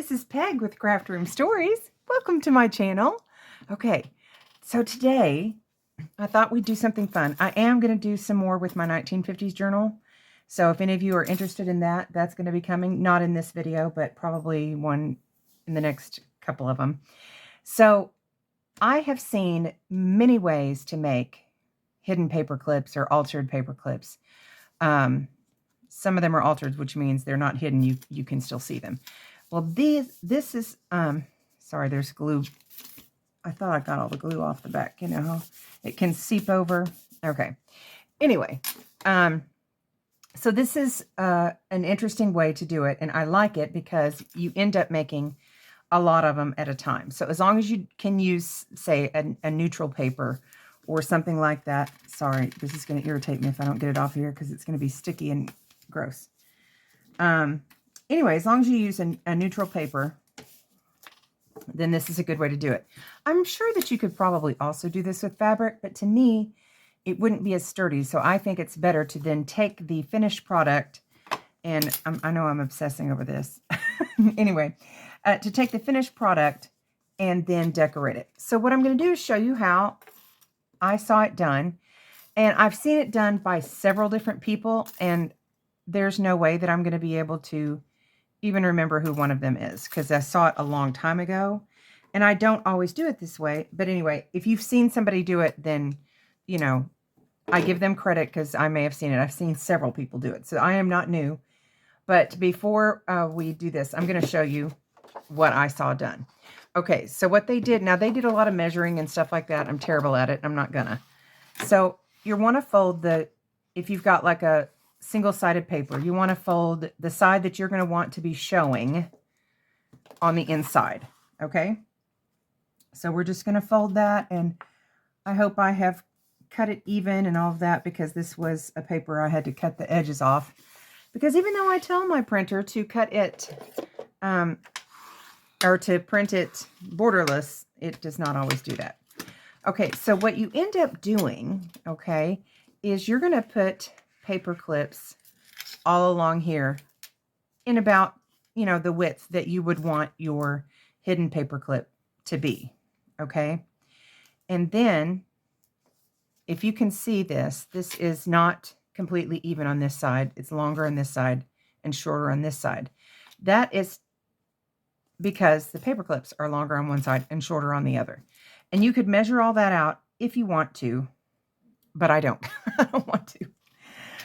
this is Peg with Craft Room Stories. Welcome to my channel. Okay, so today I thought we'd do something fun. I am going to do some more with my 1950s journal. So if any of you are interested in that, that's going to be coming, not in this video, but probably one in the next couple of them. So I have seen many ways to make hidden paper clips or altered paper clips. Some of them are altered, which means they're not hidden. You can still see them. Well, this is, sorry, there's glue. I thought I got all the glue off the back, you know, how it can seep over. Okay. Anyway, so this is an interesting way to do it, and I like it because you end up making a lot of them at a time. So as long as you can use, say, a neutral paper or something like that. Sorry, this is going to irritate me if I don't get it off here because it's going to be sticky and gross. Anyway, as long as you use a neutral paper, then this is a good way to do it. I'm sure that you could probably also do this with fabric, but to me, it wouldn't be as sturdy. So I think it's better to then take the finished product, and I know I'm obsessing over this. Anyway, to take the finished product and then decorate it. So what I'm going to do is show you how I saw it done. And I've seen it done by several different people, and there's no way that I'm going to be able to even remember who one of them is because I saw it a long time ago, and I don't always do it this way. But anyway, if you've seen somebody do it, then, you know, I give them credit because I may have seen it. I've seen several people do it, so I am not new. But before we do this, I'm going to show you what I saw done. Okay, so what they did, now they did a lot of measuring and stuff like that. I'm terrible at it. I'm not gonna. So you want to fold if you've got like a single-sided paper, you want to fold the side that you're going to want to be showing on the inside. Okay, so we're just going to fold that, and I hope I have cut it even and all of that, because this was a paper I had to cut the edges off, because even though I tell my printer to cut it or to print it borderless, it does not always do that. Okay, so what you end up doing, okay, is you're going to put paper clips all along here in about, you know, the width that you would want your hidden paper clip to be, okay? And then, if you can see this is not completely even on this side. It's longer on this side and shorter on this side. That is because the paper clips are longer on one side and shorter on the other. And you could measure all that out if you want to, but I don't. I don't want to.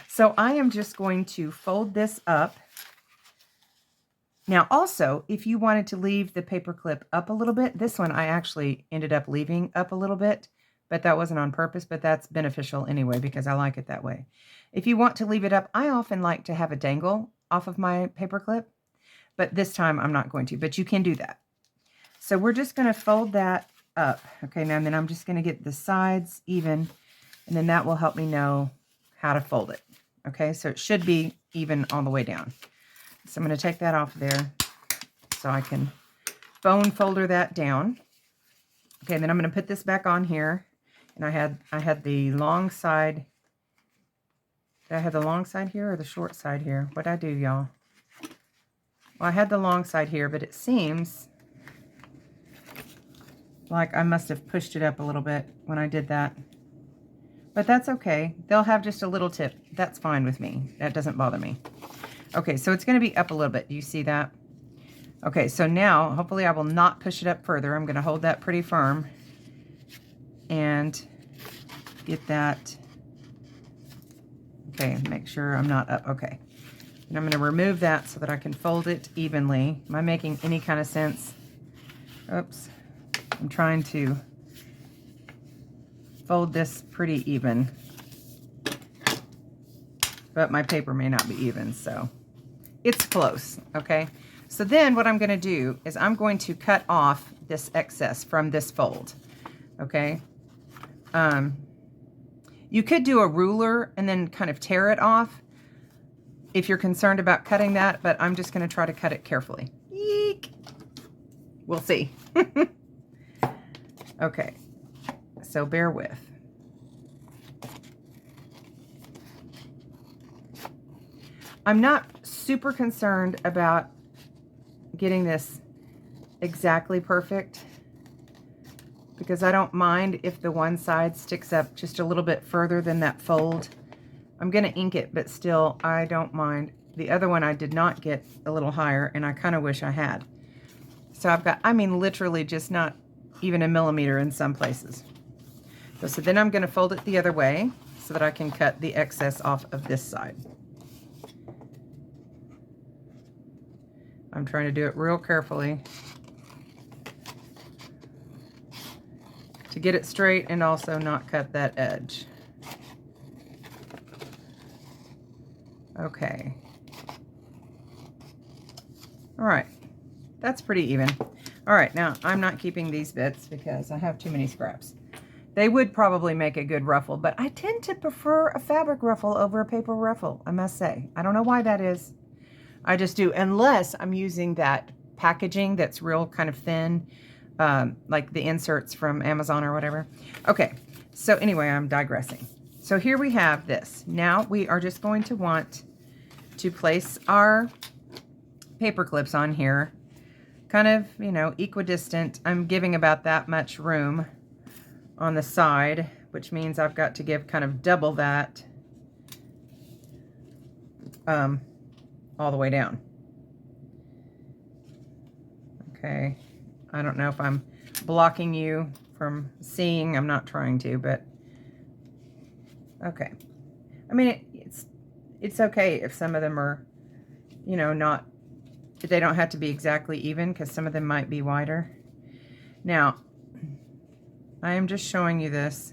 So I am just going to fold this up. Now also, if you wanted to leave the paper clip up a little bit, this one I actually ended up leaving up a little bit, but that wasn't on purpose, but that's beneficial anyway because I like it that way. If you want to leave it up, I often like to have a dangle off of my paper clip, but this time I'm not going to, but you can do that. So we're just going to fold that up. Okay, now and then I'm just going to get the sides even, and then that will help me know how to fold it. Okay, so it should be even all the way down. So I'm going to take that off there so I can bone folder that down. Okay, then I'm going to put this back on here. And I had the long side. Did I have the long side here or the short side here? What'd I do, y'all? Well, I had the long side here, but it seems like I must have pushed it up a little bit when I did that. But that's okay. They'll have just a little tip. That's fine with me. That doesn't bother me. Okay, so it's going to be up a little bit. Do you see that? Okay, so now, hopefully I will not push it up further. I'm going to hold that pretty firm and get that. Okay, make sure I'm not up. Okay. And I'm going to remove that so that I can fold it evenly. Am I making any kind of sense? Oops. I'm trying to fold this pretty even, but my paper may not be even, so it's close. Okay, so then what I'm going to do is I'm going to cut off this excess from this fold. Okay, you could do a ruler and then kind of tear it off if you're concerned about cutting that, but I'm just going to try to cut it carefully. Eek. We'll see. Okay, so bear with. I'm not super concerned about getting this exactly perfect, because I don't mind if the one side sticks up just a little bit further than that fold. I'm going to ink it, but still, I don't mind. The other one I did not get a little higher, and I kind of wish I had. So I've got, I mean, literally just not even a millimeter in some places. So then I'm going to fold it the other way so that I can cut the excess off of this side. I'm trying to do it real carefully to get it straight and also not cut that edge. Okay. All right. That's pretty even. All right, now I'm not keeping these bits because I have too many scraps. They would probably make a good ruffle, but I tend to prefer a fabric ruffle over a paper ruffle, I must say. I don't know why that is. I just do, unless I'm using that packaging that's real kind of thin, like the inserts from Amazon or whatever. Okay, so anyway, I'm digressing. So here we have this. Now we are just going to want to place our paper clips on here, kind of, you know, equidistant. I'm giving about that much room on the side, which means I've got to give kind of double that all the way down. Okay, I don't know if I'm blocking you from seeing. I'm not trying to, but okay. I mean, it's okay if some of them are, you know, not, they don't have to be exactly even, because some of them might be wider. Now, I am just showing you this,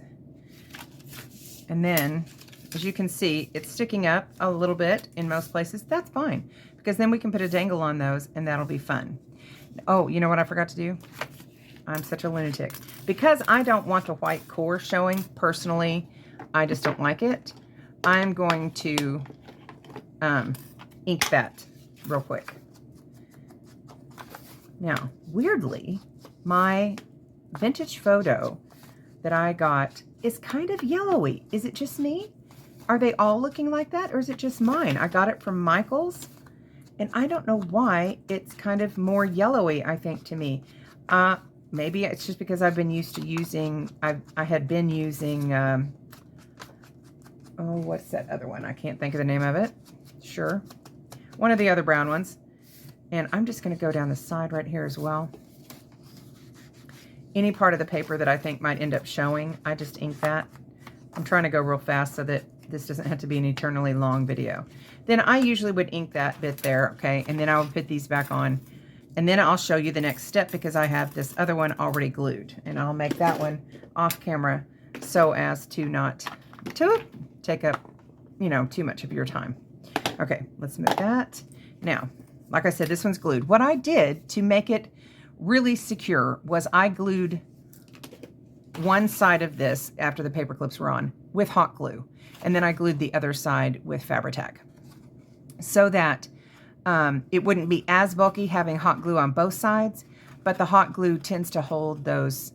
and then, as you can see, it's sticking up a little bit in most places. That's fine, because then we can put a dangle on those, and that'll be fun. Oh, you know what I forgot to do? I'm such a lunatic. Because I don't want the white core showing, personally, I just don't like it. I'm going to ink that real quick. Now, weirdly, my vintage photo that I got is kind of yellowy. Is it just me? Are they all looking like that, or is it just mine? I got it from Michael's, and I don't know why it's kind of more yellowy, I think, to me. Maybe it's just because I've been used to using, I had been using, oh, what's that other one? I can't think of the name of it. Sure. One of the other brown ones. And I'm just going to go down the side right here as well. Any part of the paper that I think might end up showing, I just ink that. I'm trying to go real fast so that this doesn't have to be an eternally long video. Then I usually would ink that bit there, okay? And then I would put these back on. And then I'll show you the next step, because I have this other one already glued. And I'll make that one off camera so as to not take up, you know, too much of your time. Okay, let's move that. Now, like I said, this one's glued. What I did to make it really secure was I glued one side of this after the paper clips were on with hot glue. And then I glued the other side with Fabri-Tac, so that it wouldn't be as bulky having hot glue on both sides, but the hot glue tends to hold those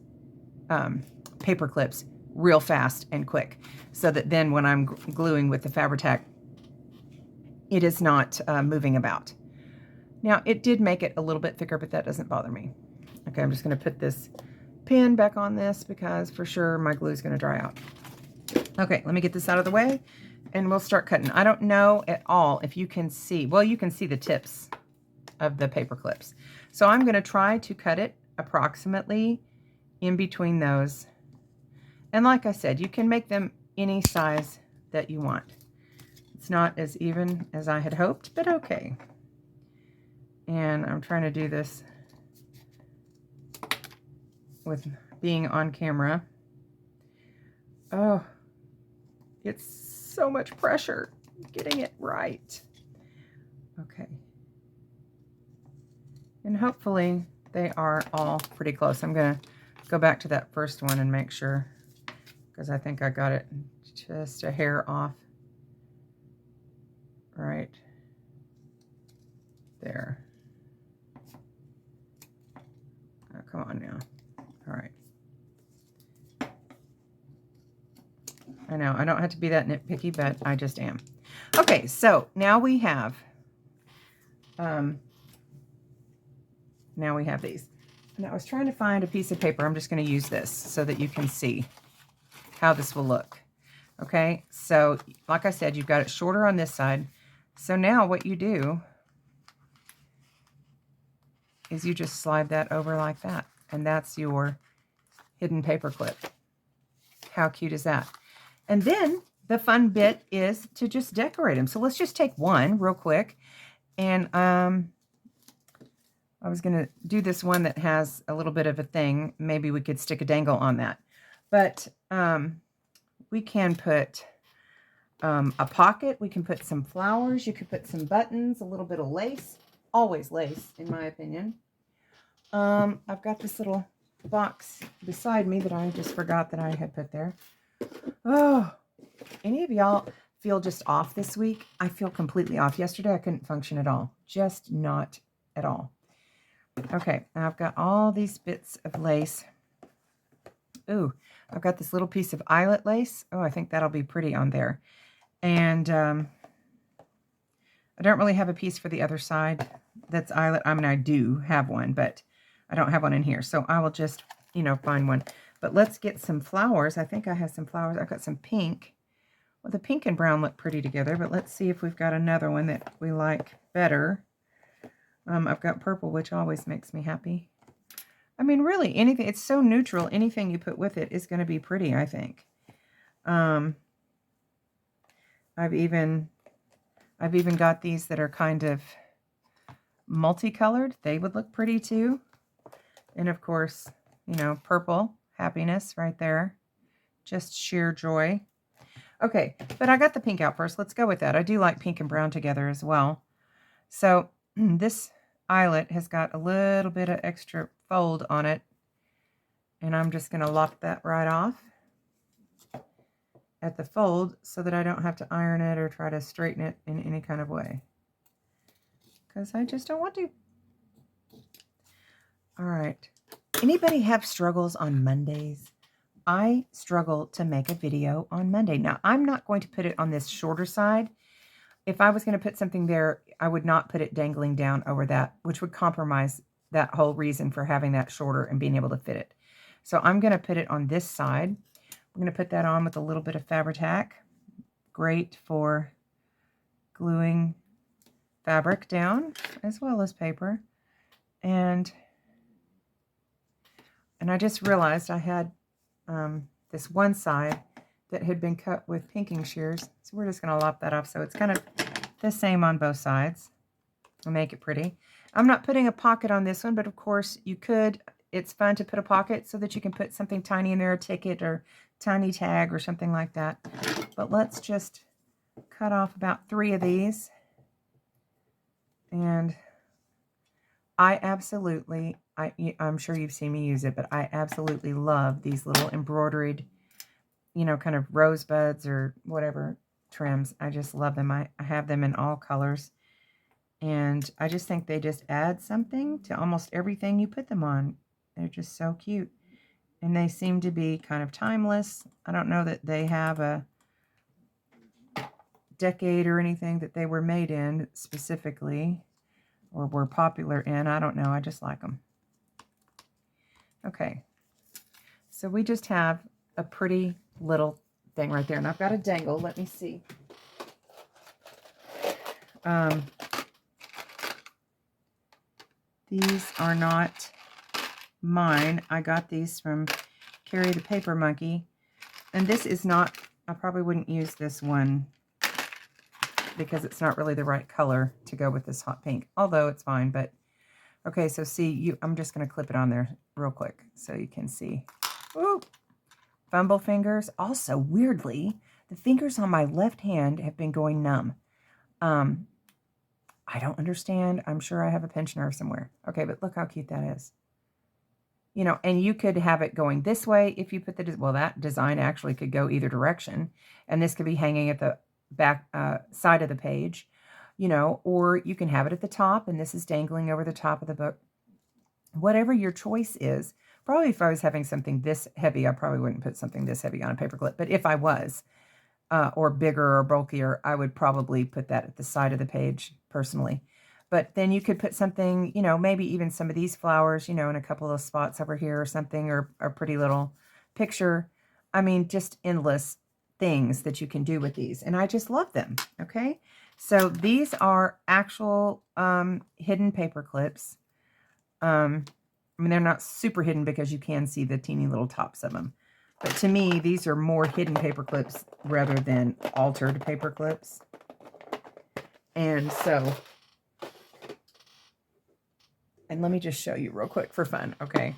paper clips real fast and quick, so that then when I'm gluing with the Fabri-Tac, it is not moving about. Now, it did make it a little bit thicker, but that doesn't bother me. Okay, I'm just going to put this pin back on this, because for sure my glue is going to dry out. Okay, let me get this out of the way, and we'll start cutting. I don't know at all if you can see. Well, you can see the tips of the paper clips. So I'm going to try to cut it approximately in between those. And like I said, you can make them any size that you want. It's not as even as I had hoped, but okay. And I'm trying to do this with being on camera. Oh, it's so much pressure getting it right. Okay. And hopefully they are all pretty close. I'm going to go back to that first one and make sure, because I think I got it just a hair off. Right there. Oh, come on now. All right. I know, I don't have to be that nitpicky, but I just am. Okay, so now we have these. Now I was trying to find a piece of paper. I'm just going to use this so that you can see how this will look. Okay, so like I said, you've got it shorter on this side. So now what you do is you just slide that over like that. And that's your hidden paper clip. How cute is that? And then the fun bit is to just decorate them. So let's just take one real quick. And I was going to do this one that has a little bit of a thing. Maybe we could stick a dangle on that. But we can put a pocket. We can put some flowers. You could put some buttons, a little bit of lace. Always lace, in my opinion. I've got this little box beside me that I just forgot that I had put there. Oh, any of y'all feel just off this week? I feel completely off. Yesterday I couldn't function at all. Just not at all. Okay, now I've got all these bits of lace. Ooh, I've got this little piece of eyelet lace. Oh, I think that'll be pretty on there. And I don't really have a piece for the other side that's eyelet. I mean, I do have one, but I don't have one in here. So I will just, you know, find one. But let's get some flowers. I think I have some flowers. I've got some pink. Well, the pink and brown look pretty together, but let's see if we've got another one that we like better. I've got purple, which always makes me happy. I mean, really, anything. It's so neutral. Anything you put with it is going to be pretty, I think. I've even got these that are kind of multicolored. They would look pretty too. And of course, you know, purple, happiness right there. Just sheer joy. Okay, but I got the pink out first. Let's go with that. I do like pink and brown together as well. So this eyelet has got a little bit of extra fold on it. And I'm just going to lop that right off at the fold so that I don't have to iron it or try to straighten it in any kind of way. Because I just don't want to. All right. Anybody have struggles on Mondays? I struggle to make a video on Monday. Now, I'm not going to put it on this shorter side. If I was going to put something there, I would not put it dangling down over that, which would compromise that whole reason for having that shorter and being able to fit it. So I'm going to put it on this side. I'm going to put that on with a little bit of Fabri-Tac. Great for gluing fabric down as well as paper. And I just realized I had this one side that had been cut with pinking shears. So we're just going to lop that off. So it's kind of the same on both sides. I'll make it pretty. I'm not putting a pocket on this one, but of course you could. It's fun to put a pocket so that you can put something tiny in there, a ticket or tiny tag or something like that. But let's just cut off about 3 of these. And I absolutely, I'm sure you've seen me use it, but I absolutely love these little embroidered, you know, kind of rosebuds or whatever trims. I just love them. I have them in all colors. And I just think they just add something to almost everything you put them on. They're just so cute. And they seem to be kind of timeless. I don't know that they have a decade or anything that they were made in specifically or were popular in. I don't know. I just like them. Okay. So we just have a pretty little thing right there. And I've got a dangle. Let me see. These are not mine. I got these from Carrie the Paper Monkey. And this is not, I probably wouldn't use this one because it's not really the right color to go with this hot pink. Although it's fine, but okay, so see, I'm just going to clip it on there real quick so you can see. Ooh, fumble fingers. Also, weirdly, the fingers on my left hand have been going numb. I don't understand. I'm sure I have a pinched nerve somewhere. Okay, but look how cute that is. You know, and you could have it going this way if you put the, well, that design actually could go either direction. And this could be hanging at the back side of the page, you know, or you can have it at the top and this is dangling over the top of the book. Whatever your choice is. Probably if I was having something this heavy, I probably wouldn't put something this heavy on a paper clip. But if I was, or bigger or bulkier, I would probably put that at the side of the page personally. But then you could put something, you know, maybe even some of these flowers, you know, in a couple of spots over here or something, or a pretty little picture. I mean, just endless things that you can do with these. And I just love them. Okay. So these are actual hidden paper clips. I mean, they're not super hidden because you can see the teeny little tops of them. But to me, these are more hidden paper clips rather than altered paper clips. And so, and let me just show you real quick for fun, okay?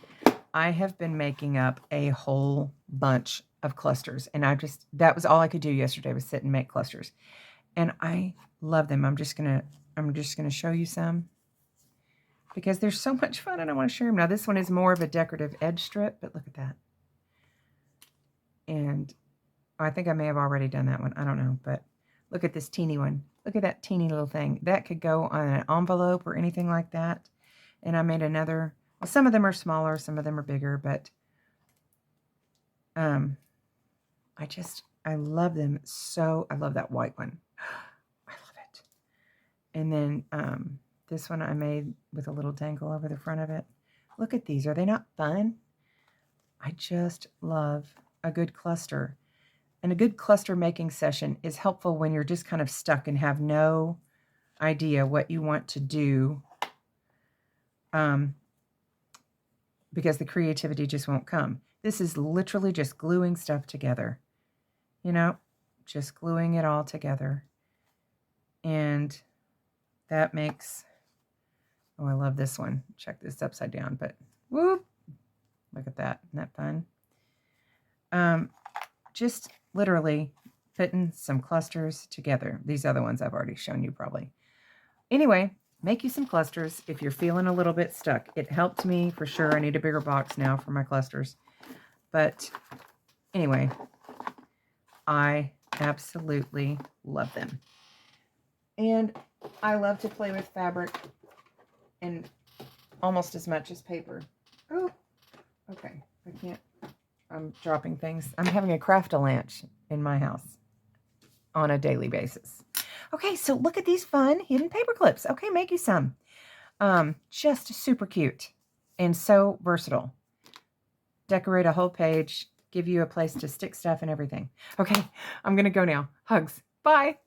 I have been making up a whole bunch of clusters, and that was all I could do yesterday, was sit and make clusters. And I love them. I'm just gonna show you some because they're so much fun and I want to share them. Now this one is more of a decorative edge strip, but look at that. And I think I may have already done that one. I don't know, but look at this teeny one. Look at that teeny little thing. That could go on an envelope or anything like that. And I made another, well, some of them are smaller, some of them are bigger, but I love them so. I love that white one. I love it. And then this one I made with a little dangle over the front of it. Look at these. Are they not fun? I just love a good cluster. And a good cluster making session is helpful when you're just kind of stuck and have no idea what you want to do, because the creativity just won't come. This is literally just gluing stuff together, you know, just gluing it all together. And that makes, oh, I love this one. Check this upside down, but whoop, look at that. Isn't that fun? Just literally putting some clusters together. These other ones I've already shown you probably. Anyway, make you some clusters if you're feeling a little bit stuck. It helped me for sure. I need a bigger box now for my clusters. But anyway, I absolutely love them. And I love to play with fabric and almost as much as paper. Oh, okay. I can't. I'm dropping things. I'm having a craft-a-lanch in my house on a daily basis. Okay, so look at these fun hidden paper clips. Okay, make you some. Just super cute and so versatile. Decorate a whole page, give you a place to stick stuff and everything. Okay, I'm going to go now. Hugs. Bye.